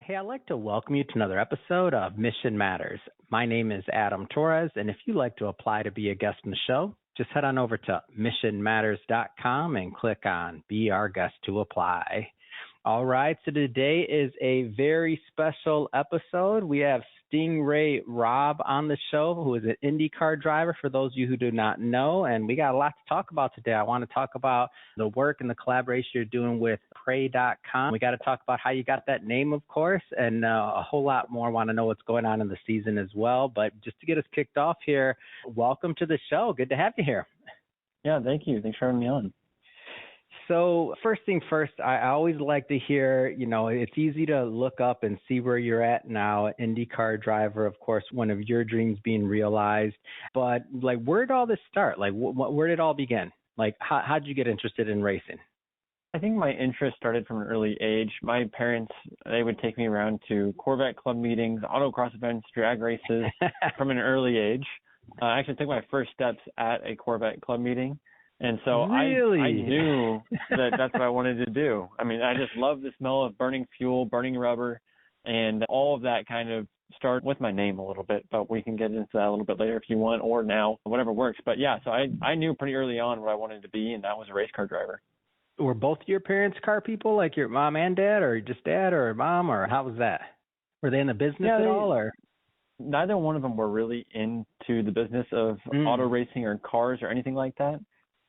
Hey, I'd like to welcome you to another episode of Mission Matters. My name is Adam Torres, and if you'd like to apply to be a guest on the show, just head on over to missionmatters.com and click on Be Our Guest to apply. All right, so today is a very special episode. We have Stingray Robb on the show, who is an IndyCar driver, for those of you who do not know, and we got a lot to talk about today. I want to talk about the work and the collaboration you're doing with Pray.com. We got to talk about how you got that name, of course, and a whole lot more. I want to know what's going on in the season as well, but just to get us kicked off here, welcome to the show. Good to have you here. Yeah, thank you. Thanks for having me on. So first thing first, I always like to hear, it's easy to look up and see where you're at now, IndyCar driver, of course, one of your dreams being realized. But where did all this start? Where did it all begin? How did you get interested in racing? I think my interest started from an early age. My parents, they would take me around to Corvette club meetings, autocross events, drag races from an early age. I actually took my first steps at a Corvette club meeting. And so really? I knew that that's what I wanted to do. I mean, I just love the smell of burning fuel, burning rubber, and all of that kind of started with my name a little bit, but we can get into that a little bit later if you want, or now, whatever works. But yeah, so I knew pretty early on what I wanted to be, and that was a race car driver. Were both your parents car people, like your mom and dad, or just dad or mom, or how was that? Were they in the business at all, or? Neither one of them were really into the business of auto racing or cars or anything like that.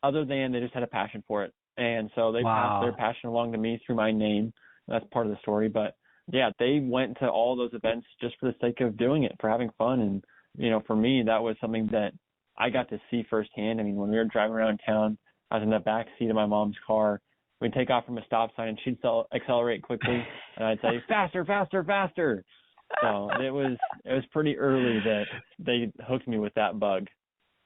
Other than they just had a passion for it. And so they passed their passion along to me through my name. That's part of the story. But, yeah, they went to all those events just for the sake of doing it, for having fun. And, for me, that was something that I got to see firsthand. I mean, when we were driving around town, I was in the back seat of my mom's car. We'd take off from a stop sign, and she'd accelerate quickly. And I'd say, faster, faster, faster. So it was pretty early that they hooked me with that bug.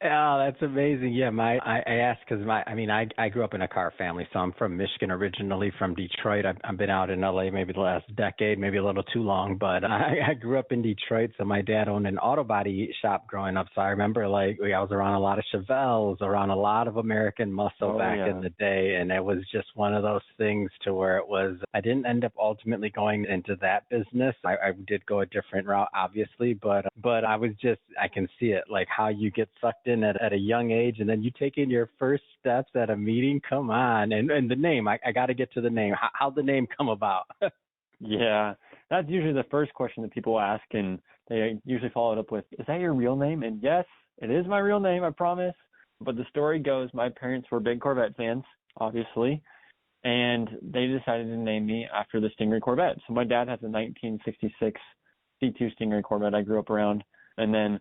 Oh, that's amazing. Yeah, I asked because I grew up in a car family, so I'm from Michigan originally, from Detroit. I've been out in LA maybe the last decade, maybe a little too long, but I grew up in Detroit, so my dad owned an auto body shop growing up. So I remember I was around a lot of Chevelles, around a lot of American muscle in the day, and it was just one of those things to where it was, I didn't end up ultimately going into that business. I did go a different route, obviously, but I was just, I can see it, like how you get sucked in at a young age, and then you take in your first steps at a meeting. Come on. And the name, I got to get to the name. How'd the name come about? Yeah, that's usually the first question that people ask, and they usually follow it up with, is that your real name? And yes, it is my real name, I promise. But the story goes, my parents were big Corvette fans, obviously, and they decided to name me after the Stingray Corvette. So my dad has a 1966 C2 Stingray Corvette I grew up around, and then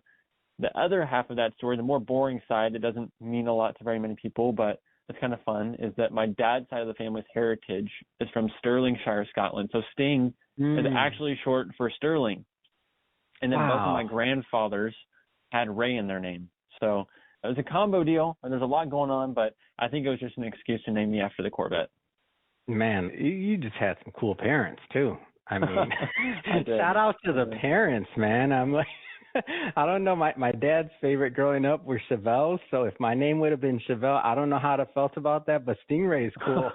the other half of that story, the more boring side, it doesn't mean a lot to very many people, but it's kind of fun, is that my dad's side of the family's heritage is from Stirlingshire, Scotland. So Sting is actually short for Sterling. And then both of my grandfathers had Ray in their name. So it was a combo deal, and there's a lot going on, but I think it was just an excuse to name me after the Corvette. Man, you just had some cool parents, too. I mean, shout out to the parents, man. I'm like, I don't know. My dad's favorite growing up were Chevelles, so if my name would have been Chevelle, I don't know how I felt about that, but Stingray is cool.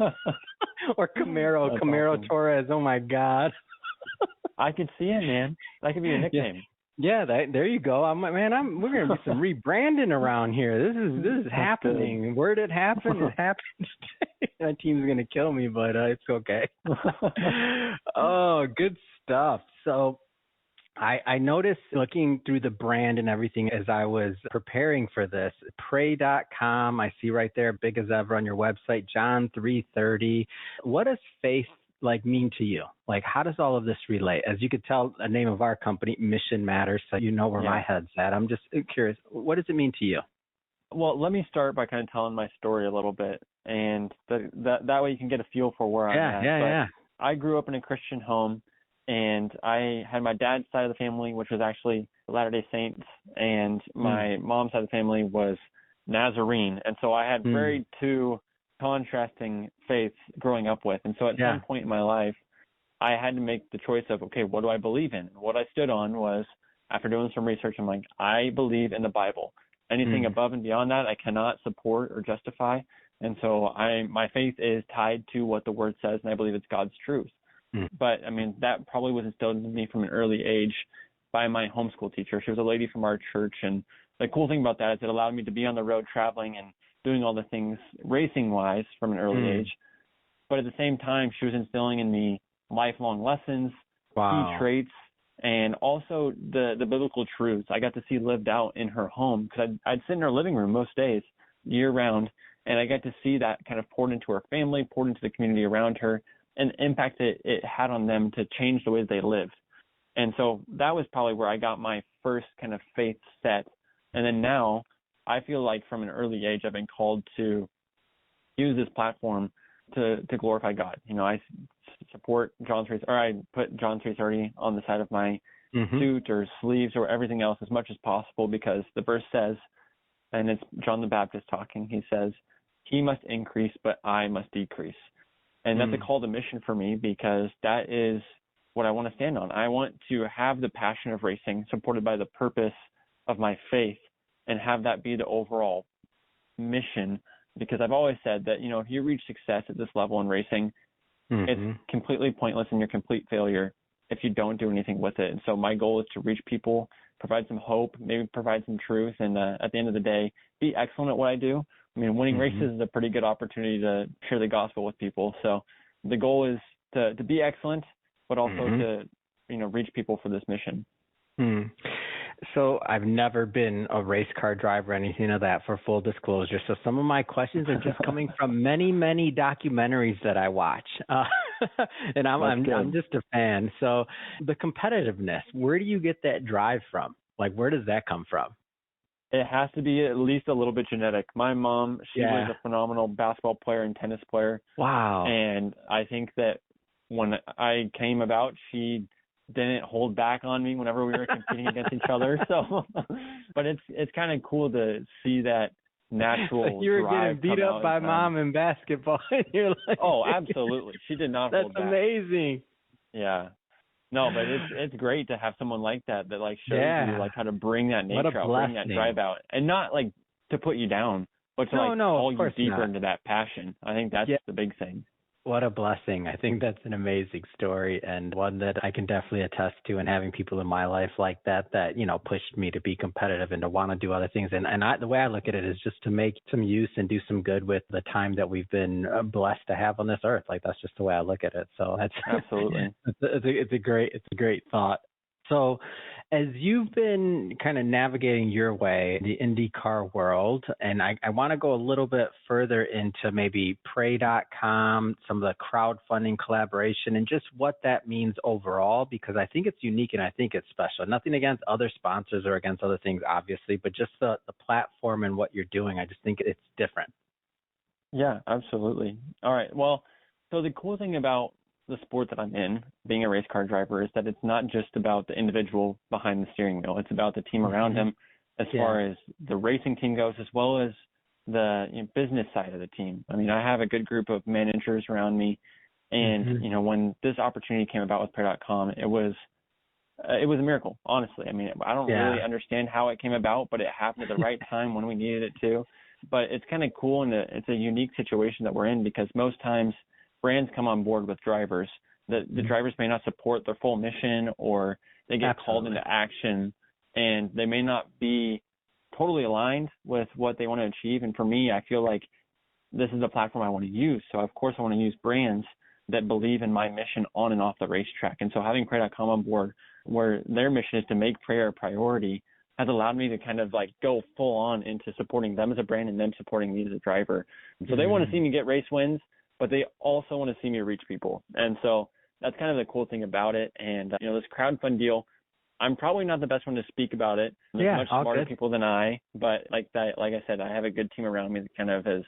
Or Camaro, That's Camaro awesome. Torres. Oh my God. I could see it, man. That could be a nickname. Yeah, there you go. We're gonna do some rebranding around here. This is happening. Good. Where did it happen? It happened today. My team's gonna kill me, but it's okay. Oh, good stuff. So I noticed, looking through the brand and everything as I was preparing for this, Pray.com, I see right there, big as ever on your website, John 3:30. What does faith mean to you? How does all of this relate? As you could tell, the name of our company, Mission Matters, so you know where my head's at. I'm just curious, what does it mean to you? Well, let me start by kind of telling my story a little bit, and that way you can get a feel for where I'm at. Yeah. I grew up in a Christian home, and I had my dad's side of the family, which was actually Latter-day Saints, and my mom's side of the family was Nazarene. And so I had very two contrasting faiths growing up with. And so at some point in my life, I had to make the choice of, okay, what do I believe in? What I stood on was, after doing some research, I'm like, I believe in the Bible. Anything above and beyond that, I cannot support or justify. And so my faith is tied to what the Word says, and I believe it's God's truth. But I mean, that probably was instilled in me from an early age by my homeschool teacher. She was a lady from our church. And the cool thing about that is it allowed me to be on the road traveling and doing all the things racing wise from an early age. But at the same time, she was instilling in me lifelong lessons, key traits, and also the biblical truths I got to see lived out in her home, because I'd sit in her living room most days, year round, and I got to see that kind of poured into her family, poured into the community around her, and the impact it had on them to change the way they lived. And so that was probably where I got my first kind of faith set. And then now I feel like from an early age I've been called to use this platform to glorify God. You know, I support John 3, or I put John 3:30 on the side of my suit or sleeves or everything else as much as possible, because the verse says, and it's John the Baptist talking, he says, "He must increase, but I must decrease." And that's a call to mission for me, because that is what I want to stand on. I want to have the passion of racing supported by the purpose of my faith, and have that be the overall mission. Because I've always said that, you know, if you reach success at this level in racing, it's completely pointless and you're a complete failure if you don't do anything with it. And so my goal is to reach people, provide some hope, maybe provide some truth, and at the end of the day, be excellent at what I do. I mean, winning races is a pretty good opportunity to share the gospel with people. So the goal is to be excellent, but also to, you know, reach people for this mission. So I've never been a race car driver or anything of that, for full disclosure. So some of my questions are just coming from many, many documentaries that I watch. And I'm just a fan. So the competitiveness, where do you get that drive from? Like, where does that come from? It has to be at least a little bit genetic. My mom, she was a phenomenal basketball player and tennis player. Wow. And I think that when I came about, she didn't hold back on me whenever we were competing against each other. So, but it's kind of cool to see that natural so you were drive getting beat up by mom in basketball. And you're like, oh, absolutely. She did not hold back. That's amazing. Yeah. No, but it's great to have someone like that like shows you like how to bring that nature out, bring that drive out, and not like to put you down, but to call you deeper into that passion. I think that's the big thing. What a blessing. I think that's an amazing story, and one that I can definitely attest to, and having people in my life like that, you know, pushed me to be competitive and to want to do other things. And the way I look at it is just to make some use and do some good with the time that we've been blessed to have on this earth. Like, that's just the way I look at it. So that's absolutely, it's a great thought. So as you've been kind of navigating your way, the IndyCar world, and I want to go a little bit further into maybe Pray.com, some of the crowdfunding collaboration, and just what that means overall, because I think it's unique and I think it's special. Nothing against other sponsors or against other things, obviously, but just the platform and what you're doing, I just think it's different. Yeah, absolutely. All right. Well, so the cool thing about the sport that I'm in, being a race car driver, is that it's not just about the individual behind the steering wheel. It's about the team around him, as far as the racing team goes, as well as the business side of the team. I mean, I have a good group of managers around me, and you know, when this opportunity came about with Pray.com, it was a miracle, honestly. I mean, I don't really understand how it came about, but it happened at the right time when we needed it to. But it's kind of cool, and it's a unique situation that we're in, because most times brands come on board with drivers. The drivers may not support their full mission, or they get called into action, and they may not be totally aligned with what they want to achieve. And for me, I feel like this is a platform I want to use. So of course I want to use brands that believe in my mission on and off the racetrack. And so having Pray.com on board, where their mission is to make prayer a priority, has allowed me to kind of like go full on into supporting them as a brand and them supporting me as a driver. And so they want to see me get race wins, but they also want to see me reach people. And so that's kind of the cool thing about it. And, you know, this crowdfund deal, I'm probably not the best one to speak about it. There's much smarter people than I, but like I said, I have a good team around me that kind of has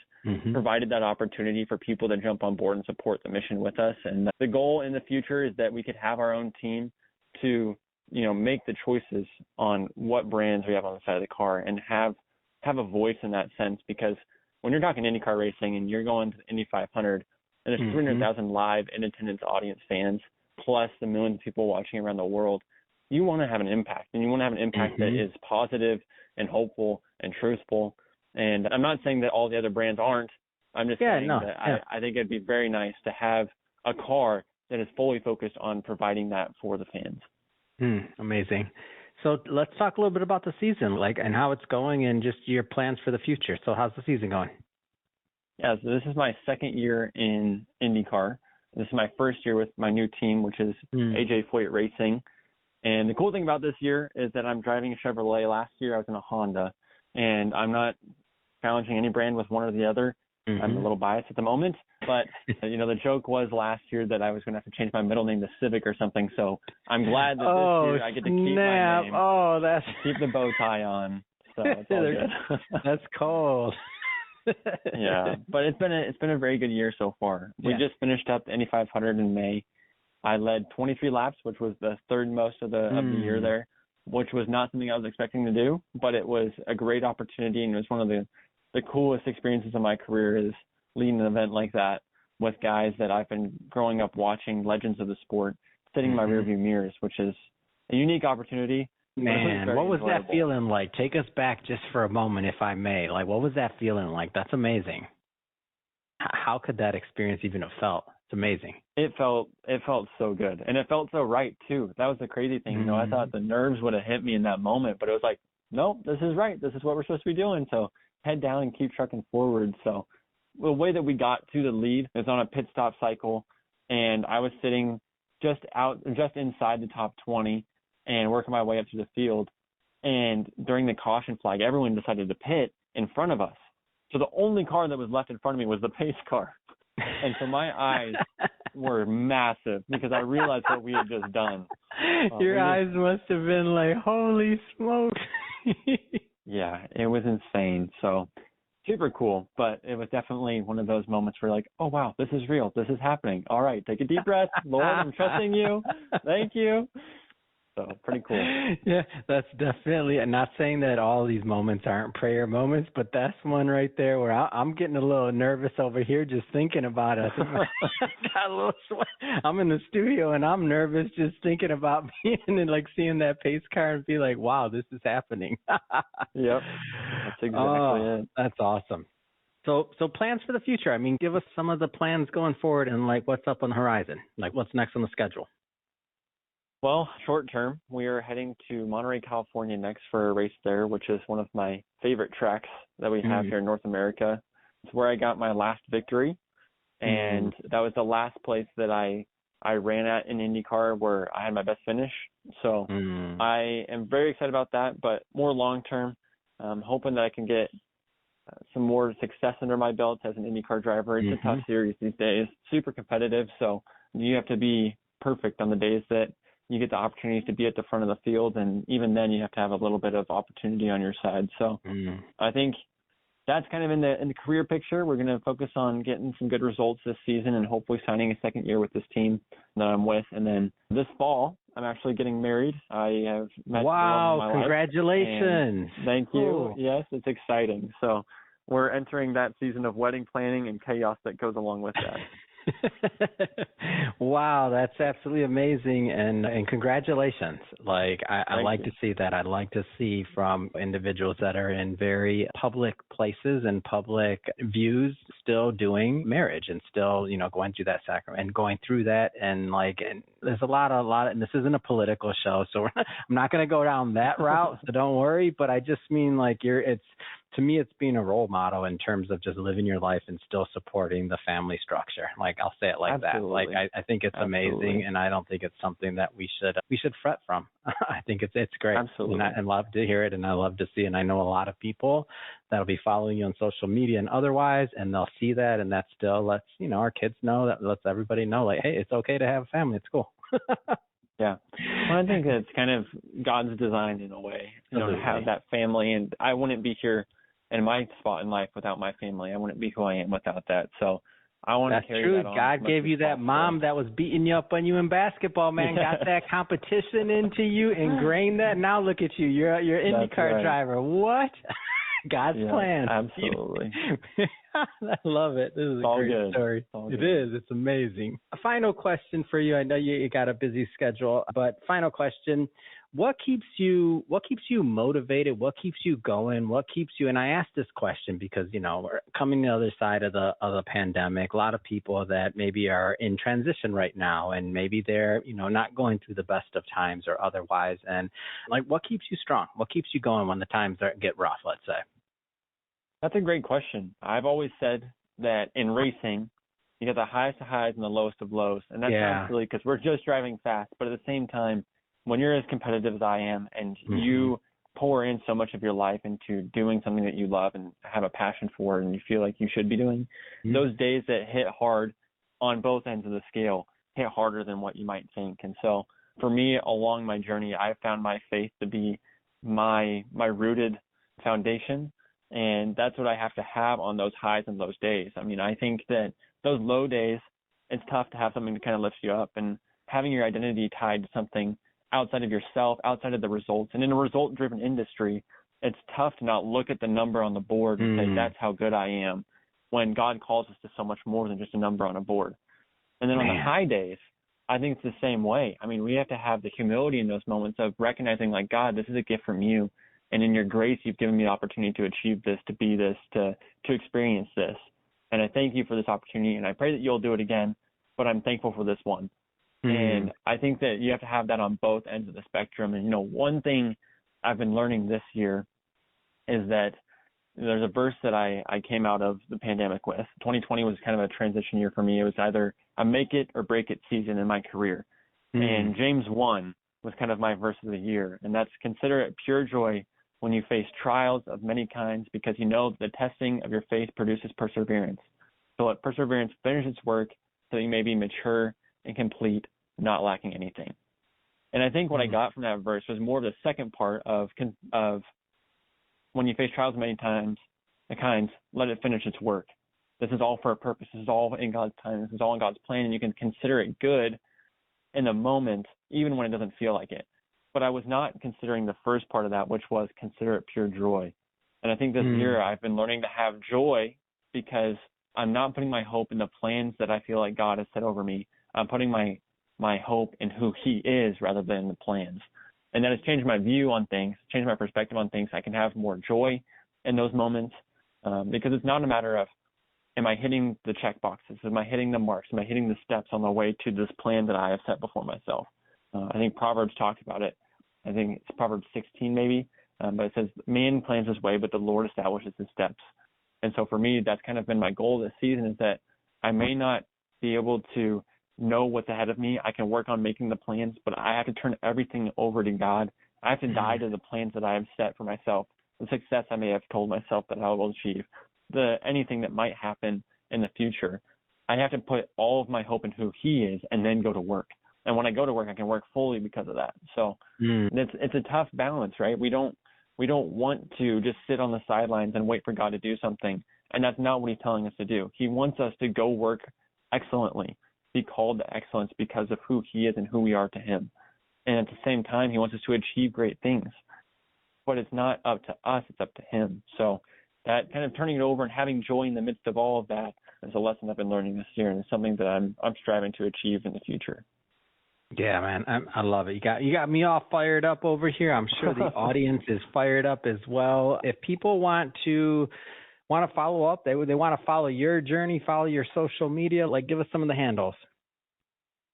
provided that opportunity for people to jump on board and support the mission with us. And the goal in the future is that we could have our own team to, you know, make the choices on what brands we have on the side of the car and have a voice in that sense. Because when you're talking IndyCar racing and you're going to the Indy 500 and there's 300,000 live in attendance audience fans, plus the millions of people watching around the world, you want to have an impact, and you want to have an impact that is positive and hopeful and truthful. And I'm not saying that all the other brands aren't. I'm just saying that I think it'd be very nice to have a car that is fully focused on providing that for the fans. Amazing. So let's talk a little bit about the season, and how it's going and just your plans for the future. So how's the season going? Yeah, so this is my second year in IndyCar. This is my first year with my new team, which is AJ Foyt Racing. And the cool thing about this year is that I'm driving a Chevrolet. Last year I was in a Honda, and I'm not challenging any brand with one or the other. I'm a little biased at the moment, but the joke was last year that I was going to have to change my middle name to Civic or something. So I'm glad that this year I get to keep my name. Keep the bow tie on. So it's all good. That's cold. Yeah, but it's been a very good year so far. We just finished up the Indy 500 in May. I led 23 laps, which was the third most of the year there, which was not something I was expecting to do, but it was a great opportunity, and it was one of the coolest experiences of my career is leading an event like that with guys that I've been growing up watching, legends of the sport, sitting in my rearview mirrors, which is a unique opportunity. Man, what was that feeling like? Take us back just for a moment, if I may. What was that feeling like? That's amazing. How could that experience even have felt? It's amazing. It felt so good, and it felt so right too. That was the crazy thing. I thought the nerves would have hit me in that moment, but it was like, no, this is right. This is what we're supposed to be doing. So head down and keep trucking forward. So the way that we got to the lead is on a pit stop cycle, and I was sitting just inside the top 20 and working my way up to the field. And during the caution flag, everyone decided to pit in front of us. So the only car that was left in front of me was the pace car. And so my eyes were massive because I realized what we had just done. Your eyes must have been like, holy smoke. Yeah, it was insane. So super cool, but it was definitely one of those moments where like, oh, wow, this is real. This is happening. All right, take a deep breath. Lord, I'm trusting you. Thank you. So pretty cool. Yeah, that's definitely, I'm not saying that all these moments aren't prayer moments, but that's one right there where I'm getting a little nervous over here just thinking about it. Got a little sweat. I'm in the studio and I'm nervous just thinking about being and seeing that pace car and be like, wow, this is happening. Yep, that's exactly it. That's awesome. So plans for the future. I mean, give us some of the plans going forward and what's up on the horizon, what's next on the schedule. Well, short term, we are heading to Monterey, California next for a race there, which is one of my favorite tracks that we have here in North America. It's where I got my last victory, and that was the last place that I ran at in IndyCar where I had my best finish. So I am very excited about that, but more long term, I'm hoping that I can get some more success under my belt as an IndyCar driver. It's a tough series these days, super competitive, so you have to be perfect on the days that you get the opportunities to be at the front of the field, and even then you have to have a little bit of opportunity on your side. So I think that's kind of in the career picture. We're going to focus on getting some good results this season and hopefully signing a second year with this team that I'm with. And then this fall, I'm actually getting married. I have met the love of my life. Congratulations. Thank you. Yes, it's exciting. So we're entering that season of wedding planning and chaos that goes along with that. Wow, that's absolutely amazing, and congratulations. I like to see that. I'd like to see from individuals that are in very public places and public views still doing marriage and still, going through that sacrament and going through that and there's a lot of and this isn't a political show, so I'm not going to go down that route, so don't worry, but I just mean to me, it's being a role model in terms of just living your life and still supporting the family structure. I'll say it like Absolutely. that. I think it's amazing, and I don't think it's something that we should fret from. I think it's great. Absolutely. And I love to hear it, and I love to see it. And I know a lot of people that'll be following you on social media and otherwise, and they'll see that, and that still lets our kids know, that lets everybody know, hey, it's okay to have a family. It's cool. Yeah. Well, I think it's kind of God's design in a way, to have that family. And I wouldn't be here in my spot in life without my family. I wouldn't be who I am without that. So I want to carry that on. God gave you that mom that was beating you up when you in basketball, man. Got that competition into you, ingrained that. Now look at you. You're IndyCar driver. What? God's plan. Absolutely. I love it. This is a great story. It is. It's amazing. A final question for you. I know you got a busy schedule, but final question. what keeps you motivated? What keeps you going? What keeps you, and I ask this question because, we're coming the other side of the pandemic. A lot of people that maybe are in transition right now, and maybe they're, not going through the best of times or otherwise. And like, what keeps you strong? What keeps you going when the times get rough, let's say? That's a great question. I've always said that in racing, you get the highest of highs and the lowest of lows. And that sounds silly because we're just driving fast. But at the same time, when you're as competitive as I am and you pour in so much of your life into doing something that you love and have a passion for and you feel like you should be doing, those days that hit hard on both ends of the scale hit harder than what you might think. And so for me, along my journey, I found my faith to be my rooted foundation. And that's what I have to have on those highs and those days. I mean, I think that those low days, it's tough to have something to kind of lift you up, and having your identity tied to something outside of yourself, outside of the results. And in a result-driven industry, it's tough to not look at the number on the board and say, that's how good I am, when God calls us to so much more than just a number on a board. And then on the high days, I think it's the same way. I mean, we have to have the humility in those moments of recognizing, like, God, this is a gift from you. And in your grace, you've given me the opportunity to achieve this, to be this, to experience this. And I thank you for this opportunity, and I pray that you'll do it again, but I'm thankful for this one. And I think that you have to have that on both ends of the spectrum. And, one thing I've been learning this year is that there's a verse that I came out of the pandemic with. 2020 was kind of a transition year for me. It was either a make it or break it season in my career. And James 1 was kind of my verse of the year. And that's, consider it pure joy when you face trials of many kinds, because you know the testing of your faith produces perseverance. So let perseverance finish its work so that you may be mature and complete, not lacking anything. And I think what I got from that verse was more of the second part of when you face trials of many kinds, let it finish its work. This is all for a purpose. This is all in God's time. This is all in God's plan, and you can consider it good in the moment, even when it doesn't feel like it. But I was not considering the first part of that, which was consider it pure joy. And I think this year I've been learning to have joy because I'm not putting my hope in the plans that I feel like God has set over me. I'm putting my hope in who he is rather than the plans. And that has changed my view on things, changed my perspective on things. I can have more joy in those moments because it's not a matter of, am I hitting the check boxes? Am I hitting the marks? Am I hitting the steps on the way to this plan that I have set before myself? I think Proverbs talks about it. I think it's Proverbs 16 maybe, but it says, man plans his way, but the Lord establishes his steps. And so for me, that's kind of been my goal this season, is that I may not be able to know what's ahead of me. I can work on making the plans, but I have to turn everything over to God. I have to die to the plans that I have set for myself, the success I may have told myself that I will achieve, anything that might happen in the future. I have to put all of my hope in who he is and then go to work. And when I go to work, I can work fully because of that. So it's a tough balance, right? We don't want to just sit on the sidelines and wait for God to do something. And that's not what he's telling us to do. He wants us to go work excellently, be called to excellence because of who he is and who we are to him. And at the same time, he wants us to achieve great things. But it's not up to us, it's up to him. So that kind of turning it over and having joy in the midst of all of that is a lesson I've been learning this year, and it's something that I'm striving to achieve in the future. Yeah, man, I love it. You got me all fired up over here. I'm sure the audience is fired up as well. If people want to follow up, they want to follow your journey, follow your social media, like, give us some of the handles.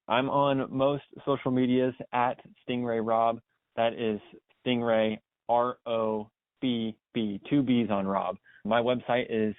I'm on most social medias at Stingray Robb. That is Stingray ROBB, 2 B's on Robb. My website is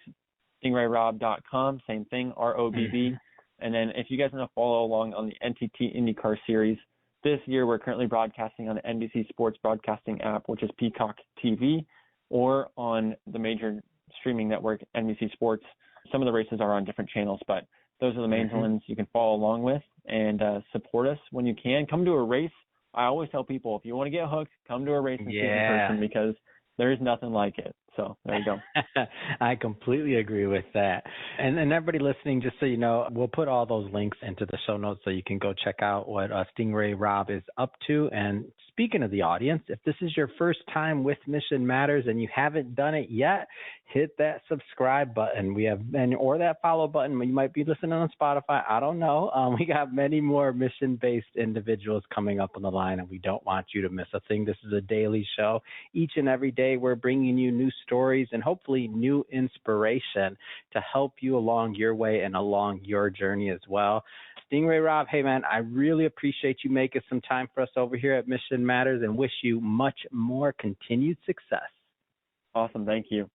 stingrayrobb.com, same thing, ROBB. And then if you guys want to follow along on the NTT IndyCar series, this year we're currently broadcasting on the NBC Sports Broadcasting app, which is Peacock TV, or on the major streaming network, NBC Sports. Some of the races are on different channels, but those are the main ones you can follow along with and support us when you can. Come to a race. I always tell people, if you want to get hooked, come to a race and see it in person, because there is nothing like it. So there you go. I completely agree with that. And everybody listening, just so you know, we'll put all those links into the show notes so you can go check out what Stingray Robb is up to. And speaking of the audience, if this is your first time with Mission Matters and you haven't done it yet, hit that subscribe button. Or that follow button. You might be listening on Spotify. I don't know. We got many more mission-based individuals coming up on the line, and we don't want you to miss a thing. This is a daily show. Each and every day, we're bringing you new stories and hopefully new inspiration to help you along your way and along your journey as well. Stingray Robb, hey man, I really appreciate you making some time for us over here at Mission Matters and wish you much more continued success. Awesome. Thank you.